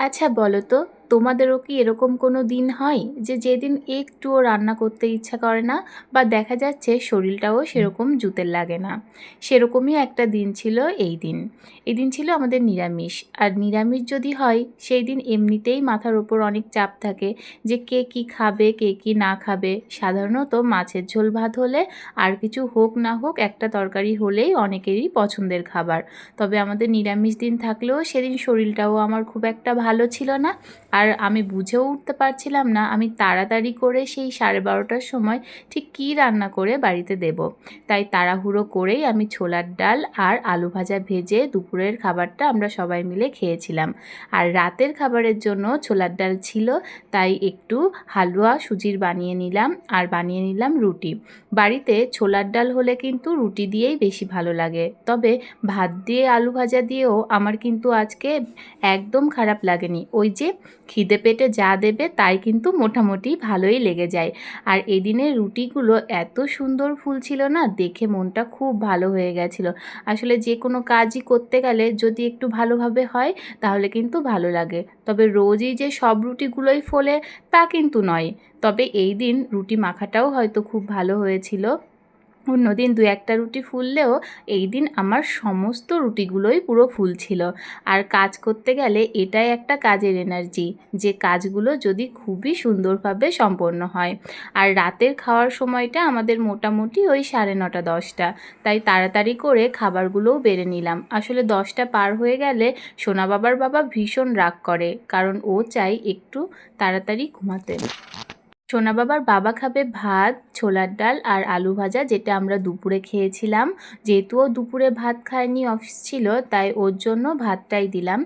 আচ্ছা বলো তো, তোমাদেরও কি এরকম কোনো দিন হয় যে যেদিন একটুও রান্না করতে ইচ্ছা করে না, বা দেখা যাচ্ছে শরীরটাও সেরকম জুতের লাগে না? সেরকমই একটা দিন ছিল এই দিন। এই দিন ছিল আমাদের নিরামিষ। আর নিরামিষ যদি হয় সেই দিন এমনিতেই মাথার ওপর অনেক চাপ থাকে যে কে কি খাবে কে কি না খাবে। সাধারণত মাছের ঝোল ভাত হলে আর কিছু হোক না হোক একটা তরকারি হলেই অনেকেরই পছন্দের খাবার। তবে আমাদের নিরামিষ দিন থাকলেও সেদিন শরীরটাও আমার খুব একটা ভালো ছিল না। আর আমি বুঝেও উঠতে পারছিলাম না আমি তাড়াতাড়ি করে সেই 12:30টার সময় ঠিক কী রান্না করে বাড়িতে দেব। তাই তাড়াহুড়ো করেই আমি ছোলার ডাল আর আলু ভাজা ভেজে দুপুরের খাবারটা আমরা সবাই মিলে খেয়েছিলাম। আর রাতের খাবারের জন্য ছোলার ডাল ছিল, তাই একটু হালুয়া সুজির বানিয়ে নিলাম আর বানিয়ে নিলাম রুটি। বাড়িতে ছোলার ডাল হলে কিন্তু রুটি দিয়েই বেশি ভালো লাগে, তবে ভাত দিয়ে আলু ভাজা দিয়েও আমার কিন্তু আজকে একদম খারাপ লাগেনি। ওই যে খিদে পেটে যা দেবে তাই কিন্তু মোটামুটি ভালোই লেগে যায়। আর এদিনের রুটিগুলো এত সুন্দর ফুলছিল না, দেখে মনটা খুব ভালো হয়ে গেছিলো। আসলে যে কোনো কাজই করতে গেলে যদি একটু ভালোভাবে হয় তাহলে কিন্তু ভালো লাগে, তবে রোজই যে সব রুটিগুলোই ফোলে তা কিন্তু নয়। তবে এই দিন রুটি মাখাটাও হয়তো খুব ভালো হয়েছিল। অন্যদিন দু একটা রুটি ফুললেও এই দিন আমার সমস্ত রুটিগুলোই পুরো ফুলছিল। আর কাজ করতে গেলে এটাই একটা কাজের এনার্জি, যে কাজগুলো যদি খুবই সুন্দরভাবে সম্পন্ন হয়। আর রাতের খাওয়ার সময়টা আমাদের মোটামুটি ওই 9:30 10টা, তাই তাড়াতাড়ি করে খাবারগুলোও বেড়ে নিলাম। আসলে 10টা পার হয়ে গেলে সোনা বাবার বাবা ভীষণ রাগ করে, কারণ ও চাই একটু তাড়াতাড়ি ঘুমাতে। সোনা বাবার বাবা খাবে ভাত, ছোলার ডাল আর আলু ভাজা, যেটা আমরা দুপুরে খেয়েছিলাম। যেহেতু ও দুপুরে ভাত খায়নি, অফিস ছিল, তাই ওর জন্য ভাতটাই দিলাম।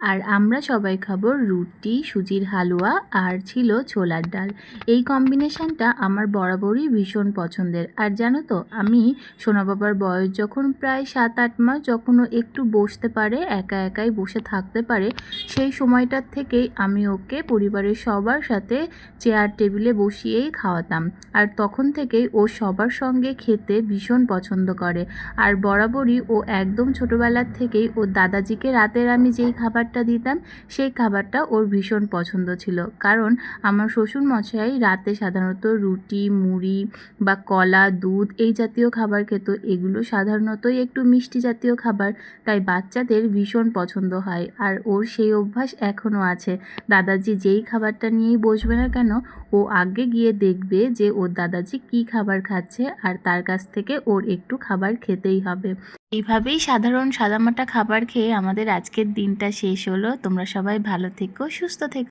আর আমরা সবাই খাবো রুটি, সুজির হালুয়া আর ছিল ছোলার ডাল। এই কম্বিনেশানটা আমার বরাবরই ভীষণ পছন্দের। আর জানো তো, আমি সোনা বাবার বয়স যখন প্রায় 7-8 মাস, যখন ও একটু বসতে পারে, একা একাই বসে থাকতে পারে, সেই সময়টার থেকেই আমি ওকে পরিবারের সবার সাথে চেয়ার টেবিলে বসিয়েই খাওয়াতাম। আর তখন থেকেই ও সবার সঙ্গে খেতে ভীষণ পছন্দ করে। আর বরাবরই ও একদম ছোটোবেলার থেকেই ওর দাদাজিকে রাতের আমি যেই খাবারটা দিতাম সেই খাবারটা ওর ভীষণ পছন্দ ছিল। কারণ আমার শ্বশুরমশাই রাতে সাধারণত রুটি, মুড়ি বা কলা, দুধ এই জাতীয় খাবার খেত। এগুলো সাধারণতই একটু মিষ্টি জাতীয় খাবার, তাই বাচ্চাদের ভীষণ পছন্দ হয়। আর ওর সেই অভ্যাস এখনও আছে। দাদাজি যেই খাবারটা নিয়েই বসবে না কেন, ও আগে গিয়ে দেখবে যে ওর দাদাজি কী খাবার খাচ্ছে, আর তার কাছ থেকে ওর একটু খাবার খেতেই হবে। এইভাবেই সাধারণ সাদামাটা খাবার খেয়ে আমাদের আজকের দিনটা শেষ হলো। তোমরা সবাই ভালো থেকো, সুস্থ থেকো।